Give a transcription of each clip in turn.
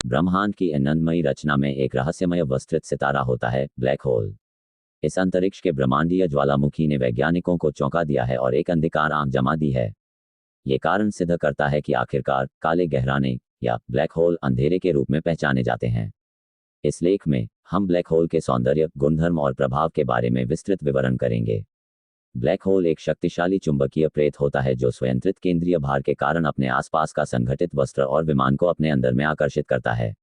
ब्रह्मांड की आनंदमयी रचना में एक रहस्यमय विस्तृत सितारा होता है, ब्लैक होल। इस अंतरिक्ष के ब्रह्मांडीय ज्वालामुखी ने वैज्ञानिकों को चौंका दिया है और एक अंधकार आंख जमा दी है। ये कारण सिद्ध करता है कि आखिरकार काले गहराने या ब्लैक होल अंधेरे के रूप में पहचाने जाते हैं। इस लेख में हम ब्लैक होल के सौंदर्य, गुणधर्म और प्रभाव के बारे में विस्तृत विवरण करेंगे। ब्लैक होल एक शक्तिशाली चुंबकीय प्रेत होता है जो स्वयंत्रित केंद्रीय भार के कारण अपने आसपास का संघटित वस्त्र और विमान को अपने अंदर में आकर्षित करता है।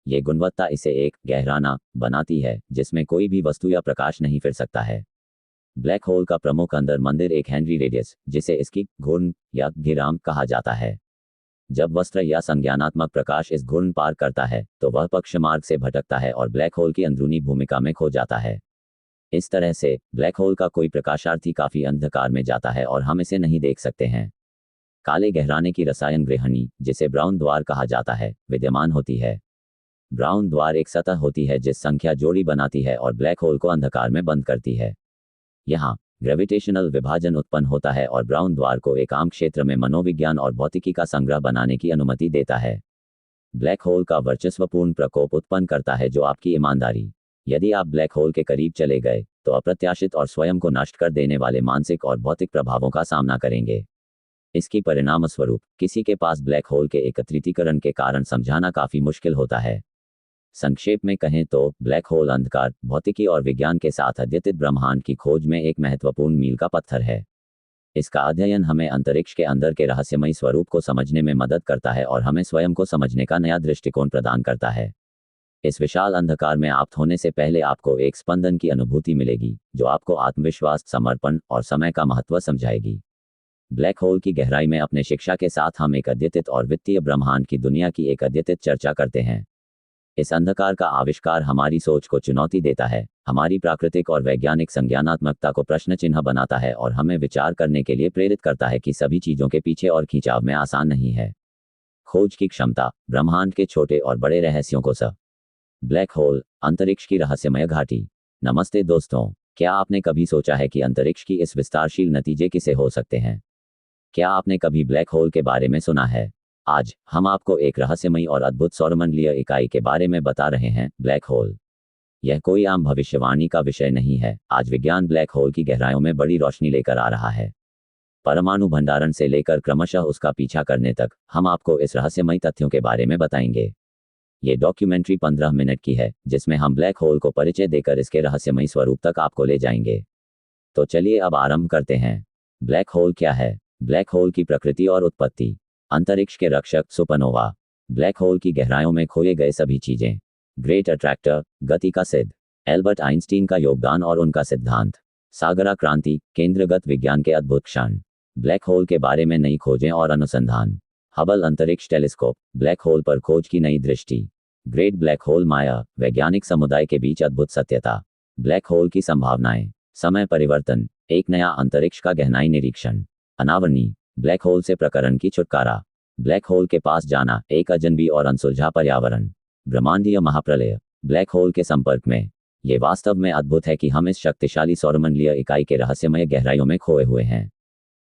ये गुणवत्ता इसे एक गहराना बनाती है जिसमें कोई भी वस्तु या प्रकाश नहीं फिर सकता है। ब्लैक होल का प्रमुख अंदर मंदिर एक हेनरी रेडियस, जिसे इसकी घूर्णन या घिराम कहा जाता है। जब वस्त्र या संज्ञानात्मक प्रकाश इस घूर्णन पार करता है तो वह पक्ष मार्ग से भटकता है और ब्लैक होल की अंदरूनी भूमिका में खो जाता है। इस तरह से ब्लैक होल का कोई प्रकाशार्थी काफी अंधकार में जाता है और हम इसे नहीं देख सकते हैं। काले गहराने की रसायन गृहिणी, जिसे ब्राउन द्वार कहा जाता है, विद्यमान होती है। ब्राउन द्वार एक सतह होती है जिस संख्या जोड़ी बनाती है और ब्लैक होल को अंधकार में बंद करती है। यहाँ ग्रेविटेशनल विभाजन उत्पन्न होता है और ब्राउन द्वार को एक आम क्षेत्र में मनोविज्ञान और भौतिकी का संग्रह बनाने की अनुमति देता है। ब्लैक होल का वर्चस्वपूर्ण प्रकोप उत्पन्न करता है जो आपकी ईमानदारी। यदि आप ब्लैक होल के करीब चले गए तो अप्रत्याशित और स्वयं को नष्ट कर देने वाले मानसिक और भौतिक प्रभावों का सामना करेंगे। इसकी परिणामस्वरूप किसी के पास ब्लैक होल के एकत्रीकरण के कारण समझाना काफी मुश्किल होता है। संक्षेप में कहें तो ब्लैक होल अंधकार, भौतिकी और विज्ञान के साथ अद्यतित ब्रह्मांड की खोज में एक महत्वपूर्ण मील का पत्थर है। इसका अध्ययन हमें अंतरिक्ष के अंदर के रहस्यमयी स्वरूप को समझने में मदद करता है और हमें स्वयं को समझने का नया दृष्टिकोण प्रदान करता है। इस विशाल अंधकार में आप होने से पहले आपको एक स्पंदन की अनुभूति मिलेगी जो आपको आत्मविश्वास, समर्पण और समय का महत्व समझाएगी। ब्लैक होल की गहराई में अपने शिक्षा के साथ हम एक अद्यतित और वित्तीय ब्रह्मांड की दुनिया की एक अद्यतित चर्चा करते हैं। इस अंधकार का आविष्कार हमारी सोच को चुनौती देता है, हमारी प्राकृतिक और वैज्ञानिक संज्ञानात्मकता को प्रश्न चिन्ह बनाता है और हमें विचार करने के लिए प्रेरित करता है कि सभी चीजों के पीछे और खिंचाव में आसान नहीं है। खोज की क्षमता, ब्रह्मांड के छोटे और बड़े रहस्यों को ब्लैक होल, अंतरिक्ष की रहस्यमय घाटी। नमस्ते दोस्तों, क्या आपने कभी सोचा है कि अंतरिक्ष की इस विस्तारशील नतीजे किसे हो सकते हैं? क्या आपने कभी ब्लैक होल के बारे में सुना है? आज हम आपको एक रहस्यमयी और अद्भुत सौरमंडलीय इकाई के बारे में बता रहे हैं, ब्लैक होल। यह कोई आम भविष्यवाणी का विषय नहीं है। आज विज्ञान ब्लैक होल की गहराइयों में बड़ी रोशनी लेकर आ रहा है। परमाणु भंडारण से लेकर क्रमशः उसका पीछा करने तक हम आपको इस रहस्यमयी तथ्यों के बारे में बताएंगे। ये डॉक्यूमेंट्री 15 मिनट की है जिसमें हम ब्लैक होल को परिचय देकर इसके रहस्यमयी स्वरूप तक आपको ले जाएंगे। तो चलिए अब आरंभ करते हैं। ब्लैक होल क्या है? ब्लैक होल की प्रकृति और उत्पत्ति। अंतरिक्ष के रक्षक, सुपरनोवा। ब्लैक होल की गहराइयों में खोए गए सभी चीजें। ग्रेट अट्रैक्टर, गति का सिद्ध। एल्बर्ट आइंस्टीन का योगदान और उनका सिद्धांत। सागरा क्रांति, केंद्रगत विज्ञान के अद्भुत क्षण। ब्लैक होल के बारे में नई खोजें और अनुसंधान। हबल अंतरिक्ष टेलीस्कोप, ब्लैक होल पर खोज की नई दृष्टि। ग्रेट ब्लैक होल माया, वैज्ञानिक समुदाय के बीच अद्भुत सत्यता। ब्लैक होल की संभावनाएं। समय परिवर्तन, एक नया अंतरिक्ष का गहनाई निरीक्षण। अनावरणी, ब्लैक होल से प्रकरण की छुटकारा। ब्लैक होल के पास जाना, एक अजनबी और अनसुलझा पर्यावरण। ब्रह्मांडीय महाप्रलय, ब्लैक होल के संपर्क में। ये वास्तव में अद्भुत है कि हम इस शक्तिशाली सौरमंडलीय इकाई के रहस्यमय गहराइयों में खोए हुए हैं।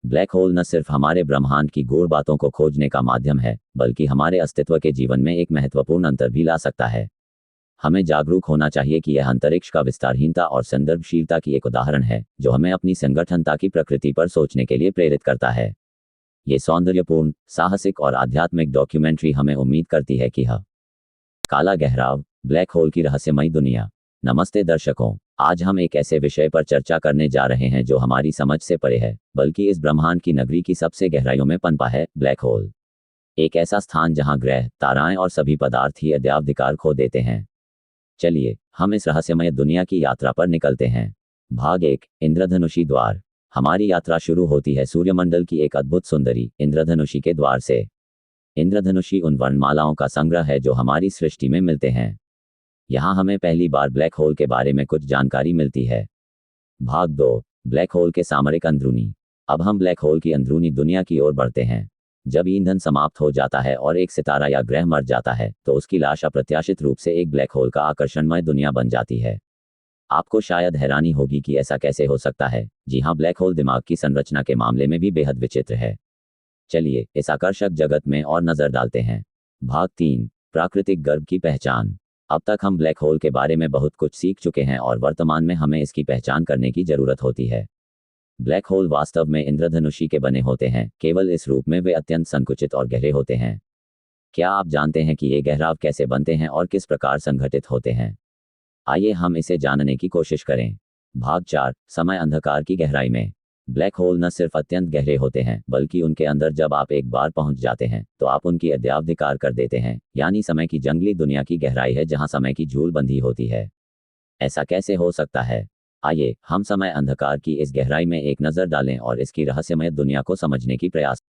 ब्लैक होल न सिर्फ हमारे ब्रह्मांड की गूढ़ बातों को खोजने का माध्यम है, बल्कि हमारे अस्तित्व के जीवन में एक महत्वपूर्ण अंतर भी ला सकता है। हमें जागरूक होना चाहिए कि यह अंतरिक्ष का विस्तारहीनता और संदर्भशीलता की एक उदाहरण है जो हमें अपनी संगठनता की प्रकृति पर सोचने के लिए प्रेरित करता है। ये सौंदर्यपूर्ण, साहसिक और आध्यात्मिक डॉक्यूमेंट्री हमें उम्मीद करती है कि काला गहराव, ब्लैक होल की रहस्यमयी दुनिया। नमस्ते दर्शकों, आज हम एक ऐसे विषय पर चर्चा करने जा रहे हैं जो हमारी समझ से परे है, बल्कि इस ब्रह्मांड की नगरी की सबसे गहराइयों में पनपा है, ब्लैक होल। एक ऐसा स्थान जहां ग्रह, ताराएं और सभी पदार्थ ही अद्यावधिकार खो देते हैं। चलिए हम इस रहस्यमय दुनिया की यात्रा पर निकलते हैं। भाग 1, इंद्रधनुषी द्वार। हमारी यात्रा शुरू होती है सूर्यमंडल की एक अद्भुत सुंदरी इंद्रधनुषी के द्वार से। इंद्रधनुषी उन वर्णमालाओं का संग्रह है जो हमारी सृष्टि में मिलते हैं। यहाँ हमें पहली बार ब्लैक होल के बारे में कुछ जानकारी मिलती है। भाग 2, ब्लैक होल के सामरिक अंदरूनी। अब हम ब्लैक होल की अंदरूनी दुनिया की ओर बढ़ते हैं। जब ईंधन समाप्त हो जाता है और एक सितारा या ग्रह मर जाता है तो उसकी लाश अप्रत्याशित रूप से एक ब्लैक होल का आकर्षणमय दुनिया बन जाती है। आपको शायद हैरानी होगी कि ऐसा कैसे हो सकता है। जी हाँ, ब्लैक होल दिमाग की संरचना के मामले में भी बेहद विचित्र है। चलिए इस आकर्षक जगत में और नजर डालते हैं। भाग 3, प्राकृतिक गर्भ की पहचान। अब तक हम ब्लैक होल के बारे में बहुत कुछ सीख चुके हैं और वर्तमान में हमें इसकी पहचान करने की जरूरत होती है। ब्लैक होल वास्तव में इंद्रधनुषी के बने होते हैं, केवल इस रूप में वे अत्यंत संकुचित और गहरे होते हैं। क्या आप जानते हैं कि ये गहराव कैसे बनते हैं और किस प्रकार संघटित होते हैं? आइए हम इसे जानने की कोशिश करें। भाग 4, समय अंधकार की गहराई में। ब्लैक होल न सिर्फ अत्यंत गहरे होते हैं, बल्कि उनके अंदर जब आप एक बार पहुंच जाते हैं तो आप उनकी अद्यावधिकार कर देते हैं, यानी समय की जंगली दुनिया की गहराई है जहां समय की झूल बंधी होती है। ऐसा कैसे हो सकता है? आइए हम समय अंधकार की इस गहराई में एक नज़र डालें और इसकी रहस्यमय दुनिया को समझने की प्रयास